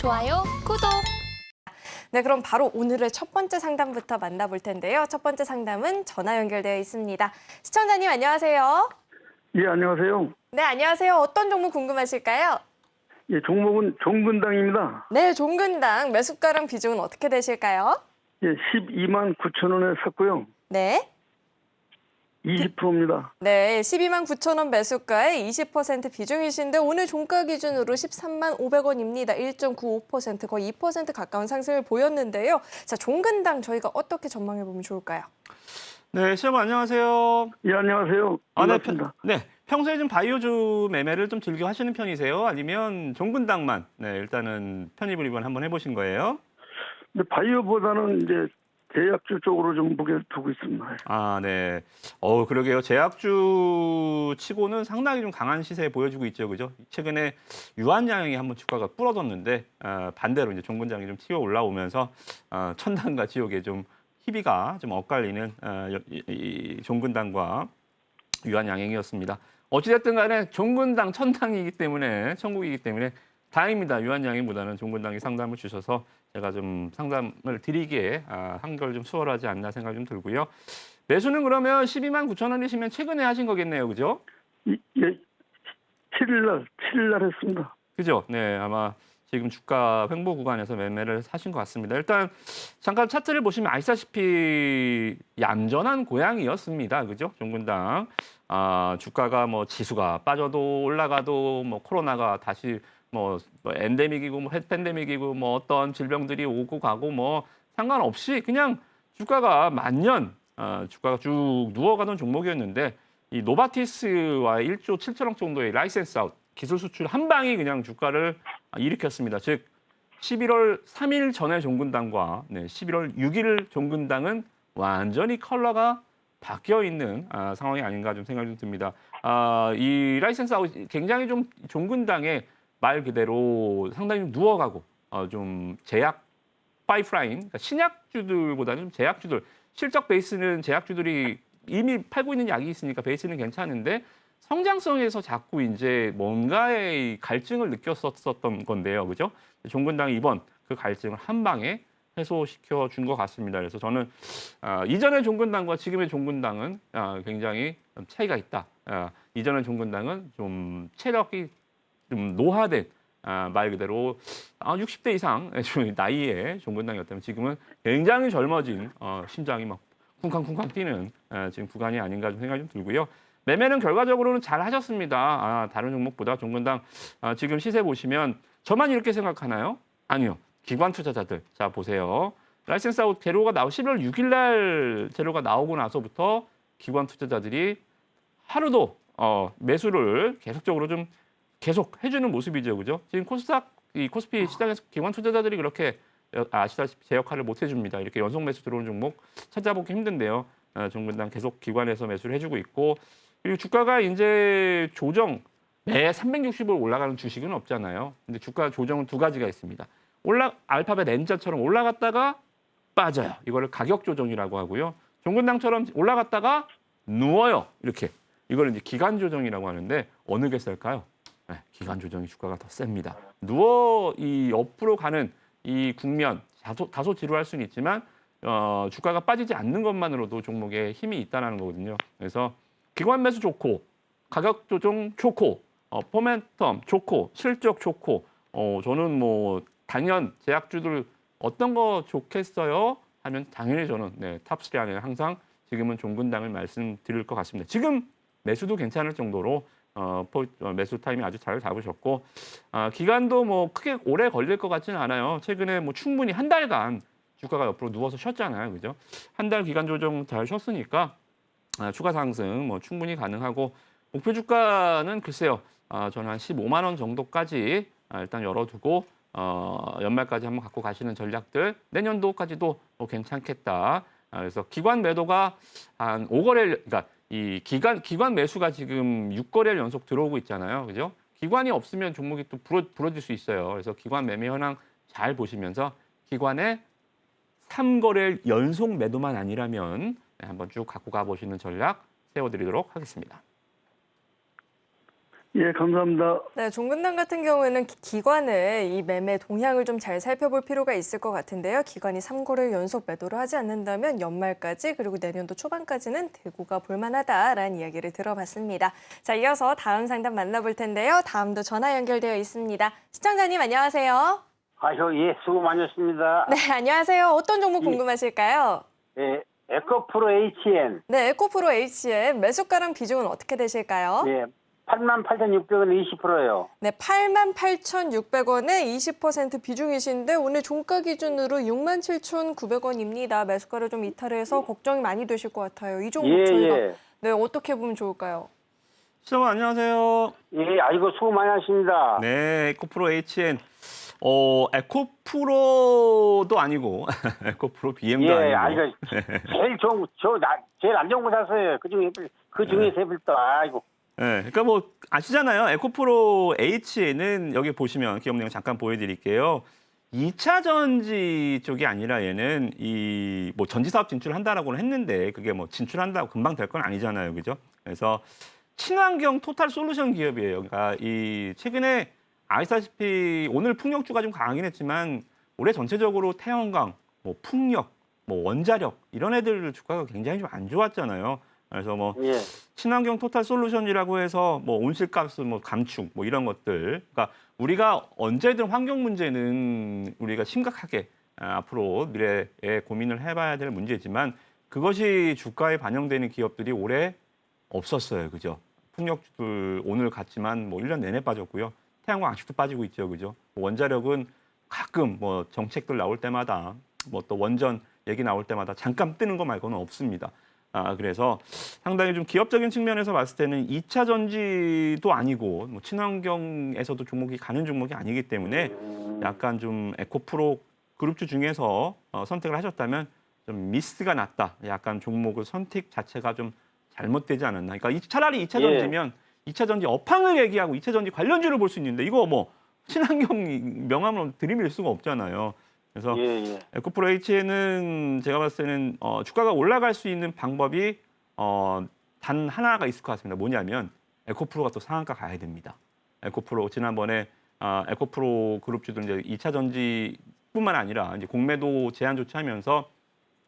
좋아요, 구독. 네, 그럼 바로 오늘의 첫 번째 상담부터 만나볼 텐데요. 첫 번째 상담은 전화 연결되어 있습니다. 시청자님 안녕하세요. 예, 안녕하세요. 네, 안녕하세요. 어떤 종목 궁금하실까요? 예, 종목은 종근당입니다. 네, 종근당 매수가랑 비중은 어떻게 되실까요? 예, 12만 9천 원에 샀고요. 네. 20%입니다. 네, 12만 9천 원 매수가에 20% 비중이신데 오늘 종가 기준으로 13만 500원입니다. 1.95% 거의 2% 가까운 상승을 보였는데요. 자, 종근당 저희가 어떻게 전망해 보면 좋을까요? 네, 시험 안녕하세요. 예, 안녕하세요. 반갑습니다. 평소에 좀 바이오주 매매를 좀 즐겨 하시는 편이세요? 아니면 종근당만 일단은 편입을 한번 해보신 거예요? 근데 바이오보다는 이제 제약주 쪽으로 좀 무게를 두고 있습니다. 아, 네. 그러게요. 제약주 치고는 상당히 좀 강한 시세 보여주고 있죠, 그죠? 최근에 유한양행이 한번 주가가 부러졌는데 반대로 이제 종근당이 좀 튀어 올라오면서 천당과 지옥의 좀 희비가 좀 엇갈리는 이 종근당과 유한양행이었습니다. 어찌됐든 간에 종근당 천당이기 때문에 천국이기 때문에 다행입니다. 유한양행보다는 종근당이 상담을 주셔서 제가 좀 상담을 드리기에 한결 좀 수월하지 않나 생각이 좀 들고요. 매수는 그러면 12만 9천 원이시면 최근에 하신 거겠네요, 그죠? 예, 7일 날 했습니다. 그죠? 네, 아마 지금 주가 횡보 구간에서 매매를 하신 것 같습니다. 일단 잠깐 차트를 보시면 아시다시피 얌전한 고양이였습니다, 그죠? 종근당 주가가 뭐 지수가 빠져도 올라가도 뭐 코로나가 다시 뭐 엔데믹이고 뭐 팬데믹이고 뭐 어떤 질병들이 오고 가고 뭐 상관없이 그냥 주가가 만년 주가가 쭉 누워가던 종목이었는데 이 노바티스와 1조 7천억 정도의 라이센스 아웃 기술 수출 한 방이 그냥 주가를 일으켰습니다. 즉 11월 3일 전에 종근당과 11월 6일 종근당은 완전히 컬러가 바뀌어 있는 상황이 아닌가 좀 생각이 좀 듭니다. 이 라이센스 아웃 굉장히 좀 종근당의 말 그대로 상당히 좀 누워가고 좀 제약 파이프라인, 그러니까 신약주들보다는 좀 제약주들, 실적 베이스는 제약주들이 이미 팔고 있는 약이 있으니까 베이스는 괜찮은데 성장성에서 자꾸 이제 뭔가의 갈증을 느꼈었던 건데요, 그죠? 종근당이 이번 그 갈증을 한 방에 해소시켜 준 것 같습니다. 그래서 저는 이전의 종근당과 지금의 종근당은 굉장히 차이가 있다. 이전의 종근당은 좀 체력이 좀 노화된 말 그대로 60대 이상 나이의 종근당이었다면 지금은 굉장히 젊어진 심장이 막 쿵쾅쿵쾅 뛰는 지금 구간이 아닌가 좀 생각이 좀 들고요. 매매는 결과적으로는 잘 하셨습니다. 다른 종목보다 종근당 지금 시세 보시면 저만 이렇게 생각하나요? 아니요. 기관 투자자들. 자, 보세요. 라이센스 아웃 재료가 11월 6일 날 재료가 나오고 나서부터 기관 투자자들이 하루도 매수를 계속적으로 좀 계속 해주는 모습이죠, 그죠? 지금 이 코스피 시장에서 기관 투자자들이 그렇게 아시다시피 제 역할을 못 해줍니다. 이렇게 연속 매수 들어오는 종목 찾아보기 힘든데요. 종근당 계속 기관에서 매수를 해주고 있고 그리고 주가가 이제 조정 매 360을 올라가는 주식은 없잖아요. 근데 주가 조정은 두 가지가 있습니다. 알파벳 N자처럼 올라갔다가 빠져요. 이거를 가격 조정이라고 하고요. 종근당처럼 올라갔다가 누워요. 이렇게. 이거를 이제 기간 조정이라고 하는데 어느 게 셀까요? 네, 기간 조정이 주가가 더 셉니다. 누워 이 옆으로 가는 이 국면 다소 지루할 수는 있지만 주가가 빠지지 않는 것만으로도 종목에 힘이 있다는 거거든요. 그래서 기관 매수 좋고 가격 조정 좋고 포멘텀 좋고 실적 좋고 저는 뭐 당연 제약주들 어떤 거 좋겠어요? 하면 당연히 저는 탑3 안에 항상 지금은 종근당을 말씀드릴 것 같습니다. 지금 매수도 괜찮을 정도로 매수 타임이 아주 잘 잡으셨고 기간도 뭐 크게 오래 걸릴 것 같지는 않아요. 최근에 뭐 충분히 한 달간 주가가 옆으로 누워서 쉬었잖아요, 그죠? 한 달 기간 조정 잘 쉬었으니까 추가 상승 뭐 충분히 가능하고 목표 주가는 글쎄요, 저는 한 15만 원 정도까지 일단 열어두고 연말까지 한번 갖고 가시는 전략들 내년도까지도 뭐 괜찮겠다. 그래서 기관 매도가 한 5거래, 그러니까 이 기관 매수가 지금 6거래일 연속 들어오고 있잖아요. 그죠? 기관이 없으면 종목이 또 부러질 수 있어요. 그래서 기관 매매 현황 잘 보시면서 기관의 3거래일 연속 매도만 아니라면 한번 쭉 갖고 가보시는 전략 세워드리도록 하겠습니다. 예, 감사합니다. 네, 종근당 같은 경우에는 기관의 이 매매 동향을 좀 잘 살펴볼 필요가 있을 것 같은데요. 기관이 3거래일 연속 매도를 하지 않는다면 연말까지 그리고 내년도 초반까지는 대구가 볼만하다라는 이야기를 들어봤습니다. 자, 이어서 다음 상담 만나볼 텐데요. 다음도 전화 연결되어 있습니다. 시청자님 안녕하세요. 예, 수고 많으셨습니다. 네, 안녕하세요. 어떤 종목 궁금하실까요? 예, 에코프로 HN. 네, 에코프로 HM 매수가랑 비중은 어떻게 되실까요? 예, 88,600원 20%예요. 네, 88,600원에 20% 비중이신데 오늘 종가 기준으로 67,900원입니다. 매수가를 좀 이탈해서 걱정이 많이 되실 것 같아요. 이 종목 예, 저희가 예. 네, 어떻게 보면 좋을까요? 시청자 안녕하세요. 예, 아이고 수고 많이 하십니다. 네, 에코프로 HN. 에코프로도 아니고 에코프로 BM도 예, 아니고. 아이고 제일 좋은 제일 안 좋은 거 샀어요. 그 중에서 해볼다. 아이고. 네, 그러니까 뭐 아시잖아요. 에코프로 H는 여기 보시면 기업 내용 잠깐 보여드릴게요. 2차 전지 쪽이 아니라 얘는 이 뭐 전지 사업 진출한다라고는 했는데 그게 뭐 진출한다고 금방 될 건 아니잖아요, 그죠? 그래서 친환경 토탈 솔루션 기업이에요. 그러니까 이 최근에 아시다시피 오늘 풍력주가 좀 강하긴 했지만 올해 전체적으로 태양광, 뭐 풍력, 뭐 원자력 이런 애들 주가가 굉장히 좀 안 좋았잖아요. 그래서 뭐 예, 친환경 토탈 솔루션이라고 해서 뭐 온실가스 뭐 감축 뭐 이런 것들. 그러니까 우리가 언제든 환경 문제는 우리가 심각하게 앞으로 미래에 고민을 해봐야 될 문제지만 그것이 주가에 반영되는 기업들이 올해 없었어요, 그죠? 풍력주들 오늘 갔지만 뭐 1년 내내 빠졌고요. 태양광 아직도 빠지고 있죠, 그죠? 원자력은 가끔 뭐 정책들 나올 때마다 뭐 또 원전 얘기 나올 때마다 잠깐 뜨는 거 말고는 없습니다. 그래서 상당히 좀 기업적인 측면에서 봤을 때는 2차 전지도 아니고 뭐 친환경에서도 종목이 가는 종목이 아니기 때문에 약간 좀 에코프로 그룹주 중에서 선택을 하셨다면 좀 미스가 났다. 약간 종목의 선택 자체가 좀 잘못되지 않았나. 그러니까 차라리 2차 전지면 2차 전지 업황을 얘기하고 2차 전지 관련주를 볼 수 있는데 이거 뭐 친환경 명함으로 들이밀 수가 없잖아요. 그래서 예, 예. 에코프로 H는 제가 봤을 때는 주가가 올라갈 수 있는 방법이 단 하나가 있을 것 같습니다. 뭐냐면 에코프로가 또 상한가 가야 됩니다. 에코프로 지난번에 에코프로 그룹주들 이제 2차 전지뿐만 아니라 이제 공매도 제한 조치하면서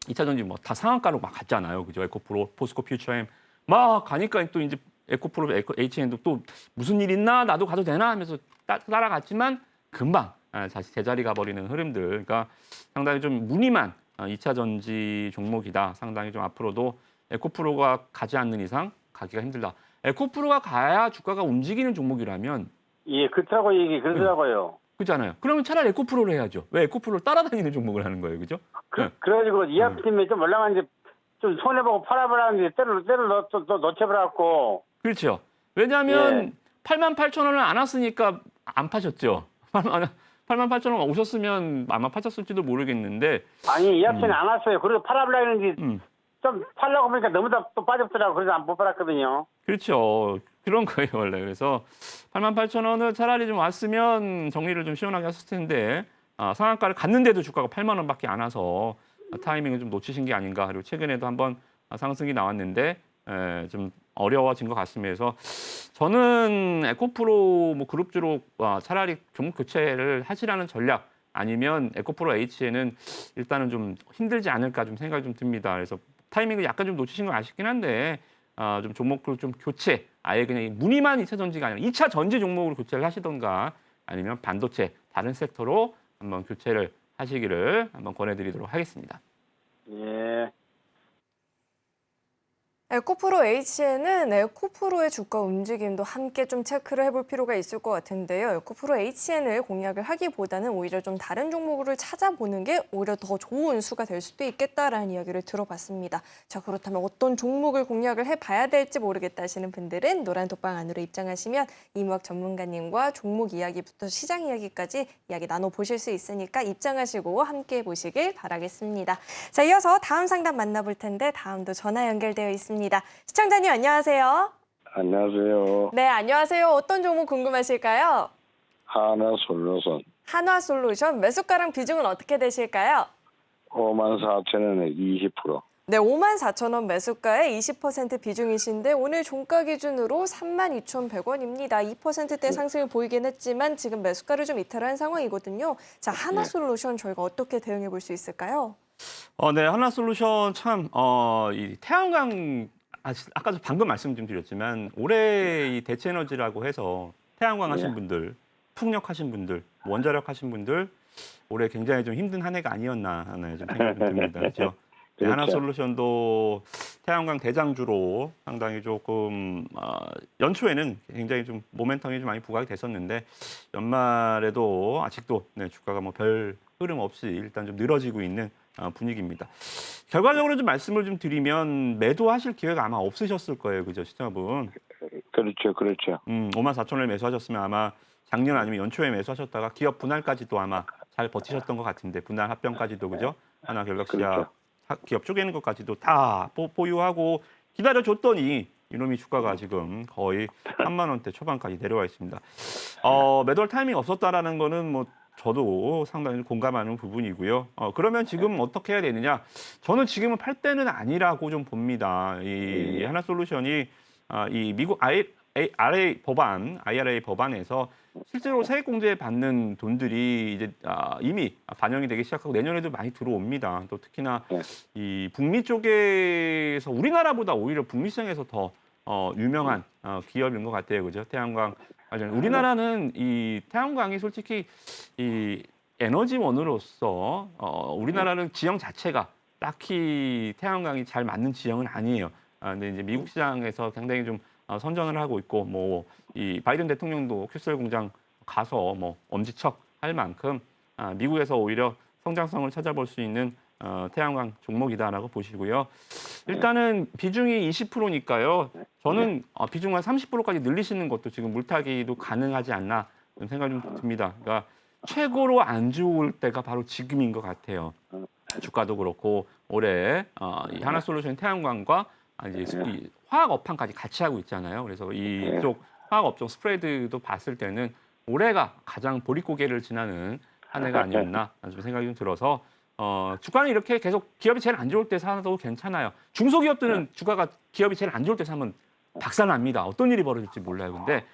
2차 전지 뭐 다 상한가로 막 갔잖아요. 그죠? 에코프로, 포스코 퓨처엠 막 가니까 또 이제 에코프로, HN도 또 무슨 일 있나 나도 가도 되나 하면서 따라갔지만 금방 다시 제자리 가버리는 흐름들. 그러니까 상당히 좀 무늬만 2차 전지 종목이다. 상당히 좀 앞으로도 에코프로가 가지 않는 이상 가기가 힘들다. 에코프로가 가야 주가가 움직이는 종목이라면 예, 그러더라고요. 그렇잖아요. 그러면 차라리 에코프로를 해야죠. 왜 에코프로를 따라다니는 종목을 하는 거예요, 그죠? 그래가지고 이 아침에 좀 올라가는데 좀 손해보고 팔아보라는데 때를 놓쳐버려갖고. 그렇죠. 왜냐하면 88,000원을 안 왔으니까 안 파셨죠. 88,000원 오셨으면 아마 파셨을지도 모르겠는데. 아니, 이 아침에 안 왔어요. 그래서 팔아보려고 했는데 좀 팔려고 보니까 너무 또 빠졌더라고. 그래서 못 팔았거든요. 그렇죠. 그런 거예요, 원래. 그래서 88,000원을 차라리 좀 왔으면 정리를 좀 시원하게 했을 텐데 상한가를 갔는데도 주가가 8만 원밖에 안 와서 타이밍을 좀 놓치신 게 아닌가. 그리고 최근에도 한번 상승이 나왔는데 좀 어려워진 것 같습니다. 그래서 저는 에코프로 뭐 그룹주로 차라리 종목 교체를 하시라는 전략 아니면 에코프로 H에는 일단은 좀 힘들지 않을까 좀 생각이 좀 듭니다. 그래서 타이밍을 약간 좀 놓치신 건 아쉽긴 한데 좀 종목을 좀 교체 아예 그냥 무늬만 2차 전지가 아니라 2차 전지 종목으로 교체를 하시던가 아니면 반도체 다른 섹터로 한번 교체를 하시기를 한번 권해드리도록 하겠습니다. 예. 에코프로 H에는 에코프로의 주가 움직임도 함께 좀 체크를 해볼 필요가 있을 것 같은데요. 에코프로 HN을 공략을 하기보다는 오히려 좀 다른 종목을 찾아보는 게 오히려 더 좋은 수가 될 수도 있겠다라는 이야기를 들어봤습니다. 자, 그렇다면 어떤 종목을 공략을 해봐야 될지 모르겠다 하시는 분들은 노란 독방 안으로 입장하시면 이무학 전문가님과 종목 이야기부터 시장 이야기까지 이야기 나눠보실 수 있으니까 입장하시고 함께 보시길 바라겠습니다. 자, 이어서 다음 상담 만나볼 텐데 다음도 전화 연결되어 있습니다. 시청자님 안녕하세요. 안녕하세요. 네, 안녕하세요. 어떤 종목 궁금하실까요? 하나솔루션 한화솔루션 매수가랑 비중은 어떻게 되실까요? 54,000원에 20%. 네, 54,000원 매수가에 20% 비중이신데 오늘 종가 기준으로 32,100원입니다. 2%대 상승을 보이긴 했지만 지금 매수가를 좀 이탈한 상황이거든요. 자, 하나솔루션 저희가 어떻게 대응해 볼 수 있을까요? 네, 하나솔루션 참, 이 태양광, 아까도 방금 말씀 좀 드렸지만, 올해 이 대체에너지라고 해서 태양광 하신 분들, 풍력 하신 분들, 원자력 하신 분들, 올해 굉장히 좀 힘든 한 해가 아니었나 하는 좀 생각이 듭니다. 그렇죠? 네, 하나솔루션도 태양광 대장주로 상당히 조금 연초에는 굉장히 좀 모멘텀이 좀 많이 부각이 됐었는데 연말에도 아직도 네, 주가가 뭐 별 흐름 없이 일단 좀 늘어지고 있는 분위기입니다. 결과적으로 좀 말씀을 좀 드리면 매도하실 기회가 아마 없으셨을 거예요, 그죠, 시청자분? 그렇죠, 그렇죠. 54,000원에 매수하셨으면 아마 작년 아니면 연초에 매수하셨다가 기업 분할까지도 아마 잘 버티셨던 것 같은데 분할 합병까지도 그죠? 하나갤럭시아 그렇죠. 기업 쪼개는 것까지도 다 보유하고 기다려줬더니 이놈이 주가가 지금 거의 3만 원대 초반까지 내려와 있습니다. 매도할 타이밍이 없었다라는 거는 뭐 저도 상당히 공감하는 부분이고요. 그러면 지금 어떻게 해야 되느냐? 저는 지금은 팔 때는 아니라고 좀 봅니다. 이 하나솔루션이 이 미국 IRA 법안에서 실제로 세액공제 받는 돈들이 이제 이미 반영이 되기 시작하고 내년에도 많이 들어옵니다. 또 특히나 이 북미 쪽에서 우리나라보다 오히려 북미 시장에서 더 유명한 기업인 것 같아요, 그죠? 태양광. 우리나라는 이 태양광이 솔직히 이 에너지원으로서 우리나라는 지형 자체가 딱히 태양광이 잘 맞는 지형은 아니에요. 근데 이제 미국 시장에서 굉장히 좀 선전을 하고 있고 뭐 이 바이든 대통령도 큐셀 공장 가서 뭐 엄지척 할 만큼 미국에서 오히려 성장성을 찾아볼 수 있는 태양광 종목이다라고 보시고요. 일단은 비중이 20%니까요. 저는 비중 한 30%까지 늘리시는 것도 지금 물타기도 가능하지 않나 그런 생각이 좀 듭니다. 그러니까 최고로 안 좋을 때가 바로 지금인 것 같아요. 주가도 그렇고 올해 이 하나솔루션 태양광과 이제 이 화학 업황까지 같이 하고 있잖아요. 그래서 이쪽 화학 업종 스프레드도 봤을 때는 올해가 가장 보릿고개를 지나는 한 해가 아니었나 좀 생각이 좀 들어서 주가는 이렇게 계속 기업이 제일 안 좋을 때 사도 괜찮아요. 중소기업들은 주가가 기업이 제일 안 좋을 때 사면 박살납니다. 어떤 일이 벌어질지 몰라요. 근데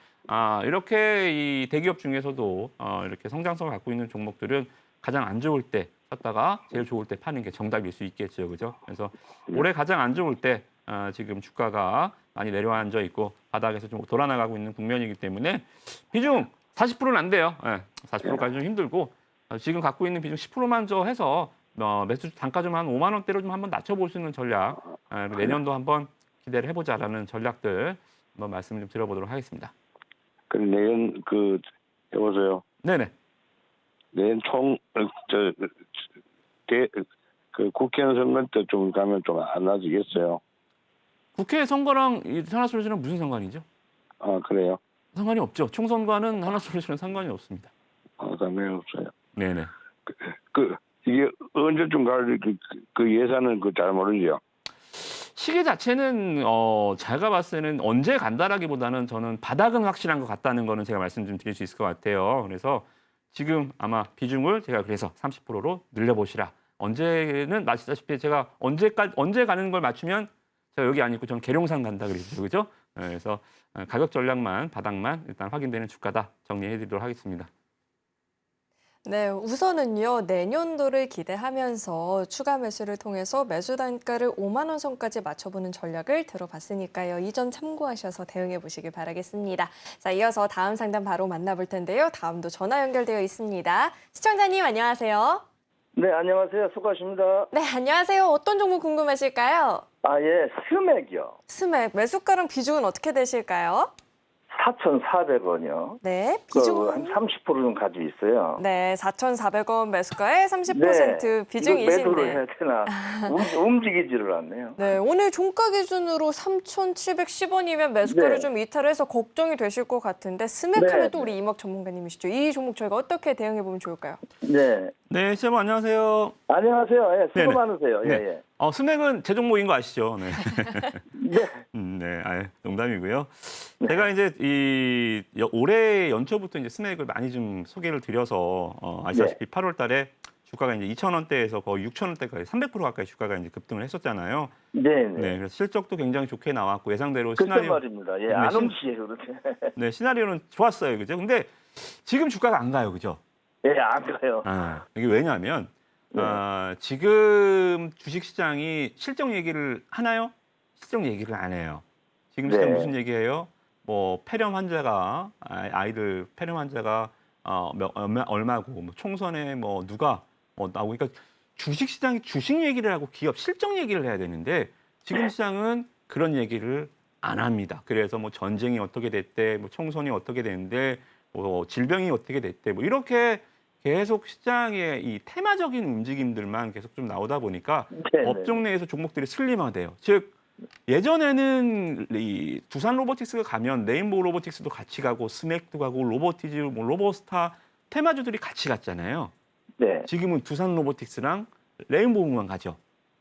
이렇게 이 대기업 중에서도 이렇게 성장성을 갖고 있는 종목들은 가장 안 좋을 때 샀다가 제일 좋을 때 파는 게 정답일 수 있겠죠, 그죠? 그래서 올해 가장 안 좋을 때 지금 주가가 많이 내려앉아 있고 바닥에서 좀 돌아나가고 있는 국면이기 때문에 비중 40%는 안 돼요. 40%까지 좀 힘들고 지금 갖고 있는 비중 10%만 더 해서 매수 단가 좀 한 5만 원대로 좀 한번 낮춰보시는 전략 내년도 한번 기대를 해보자라는 전략들 한번 말씀을 좀 드려보도록 하겠습니다. 그럼 내년 여보세요. 네네. 내년 국회의원 선거 때 좀 가면 좀 안 나아지겠어요. 국회 선거랑 이 하나솔루션은 무슨 상관이죠? 그래요? 상관이 없죠. 총선과는 하나솔루션은 상관이 없습니다. 상관이 없어요. 네네. 이게 언제쯤 갈 그 예산은 잘 모르죠. 시기 자체는 제가 봤을 때는 언제 간다라기보다는 저는 바닥은 확실한 것 같다는 거는 제가 말씀 좀 드릴 수 있을 것 같아요. 그래서 지금 아마 비중을 제가 그래서 30%로 늘려보시라. 언제는 아시다시피 제가 언제 가는 걸 맞추면 제가 여기 아니고 저는 계룡산 간다 그랬죠, 그죠? 그래서 가격 전략만 바닥만 일단 확인되는 주가다 정리해드리도록 하겠습니다. 네, 우선은요, 내년도를 기대하면서 추가 매수를 통해서 매수 단가를 5만 원 선까지 맞춰보는 전략을 들어봤으니까요. 이 점 참고하셔서 대응해 보시길 바라겠습니다. 자, 이어서 다음 상담 바로 만나볼 텐데요. 다음도 전화 연결되어 있습니다. 시청자님, 안녕하세요. 네, 안녕하세요. 수고하십니다. 네, 안녕하세요. 어떤 종목 궁금하실까요? 예, 스맥이요. 스맥, 매수가랑 비중은 어떻게 되실까요? 4,400원이요. 네, 한 비중은 30%는 가지고 있어요. 네, 4,400원 매수가에 30% 이거 매도를 비중이신데. 해야 되나 움직이지를 않네요. 네, 오늘 종가 기준으로 3,710원이면 매수가를 네. 좀 이탈해서 걱정이 되실 것 같은데 스맥하면 네, 또 우리 이목 전문가님이시죠. 이 종목 저희가 어떻게 대응해 보면 좋을까요? 네. 네, 시청자 안녕하세요. 안녕하세요. 예, 수고 네네. 많으세요. 네. 예. 스맥은 제 종목인 거 아시죠? 네. 네. 네, 농담이고요. 제가 이제 올해 연초부터 이제 스맥을 많이 좀 소개를 드려서 아시다시피 8월 달에 주가가 이제 2,000원대에서 거의 6,000원대까지 300% 가까이 주가가 이제 급등을 했었잖아요. 네, 네, 네. 그래서 실적도 굉장히 좋게 나왔고 예상대로 글쎄 시나리오 말입니다. 예, 네, 안 신- 움직여요, 그렇게. 네, 시나리오는 좋았어요. 그죠? 근데 지금 주가가 안 가요. 그죠? 예, 안 가요. 이게 왜냐하면 네. 지금 주식시장이 실적 얘기를 하나요? 실적 얘기를 안 해요. 지금 시장 네. 무슨 얘기해요? 뭐 폐렴 환자가 아이들 폐렴 환자가 얼마고 뭐 총선에 뭐 누가 나오고 그러니까 주식시장이 주식 얘기를 하고 기업 실적 얘기를 해야 되는데 지금 시장은 그런 얘기를 안 합니다. 그래서 뭐 전쟁이 어떻게 됐대, 뭐 총선이 어떻게 됐는데, 뭐 질병이 어떻게 됐대, 뭐 이렇게 계속 시장의 이 테마적인 움직임들만 계속 좀 나오다 보니까 네, 업종 내에서 종목들이 슬림화돼요. 즉 예전에는 이 두산 로보틱스가 가면 레인보우 로보틱스도 같이 가고 스맥도 가고 로보티즈, 뭐 로보스타 테마주들이 같이 갔잖아요. 네. 지금은 두산 로보틱스랑 레인보우만 가죠.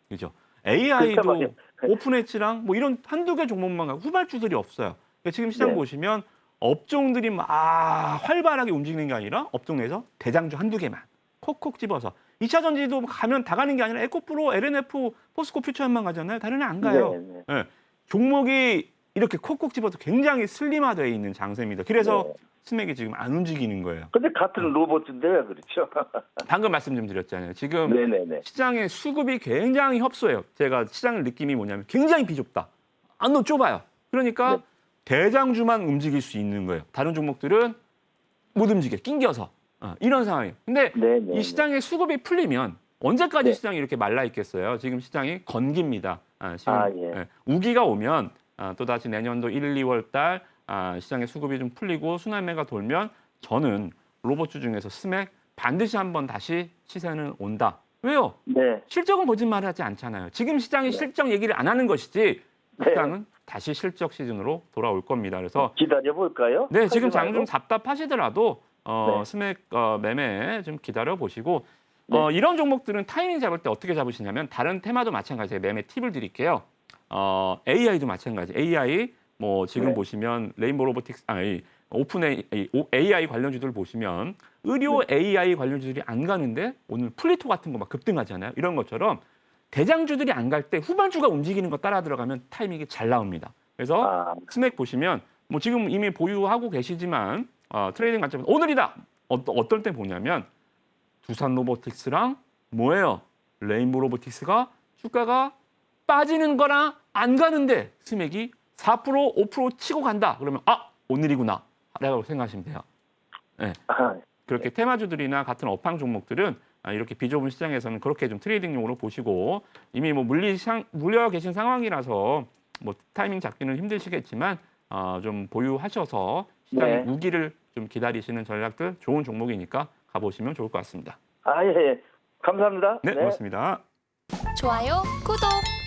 그죠? 글쎄 AI도 말이에요. 오픈엣지랑 뭐 이런 한두 개 종목만 가고 후발주들이 없어요. 그러니까 지금 시장 네. 보시면 업종들이 막 활발하게 움직이는 게 아니라 업종 내에서 대장주 한두 개만 콕콕 집어서 2차 전지도 가면 다 가는 게 아니라 에코프로, LNF, 포스코 퓨처만 가잖아요. 다른 애 안 가요. 네, 네. 예. 종목이 이렇게 콕콕 집어서 굉장히 슬림화되어 있는 장세입니다. 그래서 네. 스맥이 지금 안 움직이는 거예요. 근데 같은 로봇인데 왜 그렇죠? 방금 말씀 좀 드렸잖아요. 지금 네네네. 시장의 수급이 굉장히 협소해요. 제가 시장의 느낌이 뭐냐면 굉장히 비좁다. 너무 좁아요. 그러니까 네. 대장주만 움직일 수 있는 거예요. 다른 종목들은 못 움직여, 낑겨서. 이런 상황이에요. 근데 네네. 이 시장의 수급이 풀리면 언제까지 네. 시장이 이렇게 말라 있겠어요? 지금 시장이 건기입니다. 지금 예. 우기가 오면 또다시 내년도 1, 2월 달 시장의 수급이 좀 풀리고 순환매가 돌면 저는 로봇주 중에서 스맥 반드시 한번 다시 시세는 온다. 왜요? 네. 실적은 거짓말하지 않잖아요. 지금 시장이 네. 실적 얘기를 안 하는 것이지 네. 시장은 다시 실적 시즌으로 돌아올 겁니다. 그래서 기다려 볼까요? 네, 지금 장 좀 답답하시더라도 네. 스맥 매매 좀 기다려 보시고 네. 이런 종목들은 타이밍 잡을 때 어떻게 잡으시냐면 다른 테마도 마찬가지예요. 매매 팁을 드릴게요. AI도 마찬가지. AI 뭐 지금 네. 보시면 레인보우 로보틱스 오픈 AI 관련주들 보시면 의료 AI 관련주들이 안 가는데 오늘 플리토 같은 거 막 급등하잖아요. 이런 것처럼 대장주들이 안 갈 때 후반주가 움직이는 거 따라 들어가면 타이밍이 잘 나옵니다. 그래서 스맥 보시면 뭐 지금 이미 보유하고 계시지만 트레이딩 관점은 오늘이다. 어떨 때 보냐면 두산 로보틱스랑 뭐예요? 레인보우 로보틱스가 주가가 빠지는 거나 안 가는데 스맥이 4%, 5% 치고 간다. 그러면 오늘이구나. 라고 생각하시면 돼요. 네. 그렇게 테마주들이나 같은 업황 종목들은 이렇게 비좁은 시장에서는 그렇게 좀 트레이딩용으로 보시고 이미 뭐 물려 계신 상황이라서 뭐 타이밍 잡기는 힘드시겠지만 좀 보유하셔서 시장의 네. 우기를 좀 기다리시는 전략들 좋은 종목이니까 가보시면 좋을 것 같습니다. 예. 감사합니다. 네, 고맙습니다. 좋아요, 구독.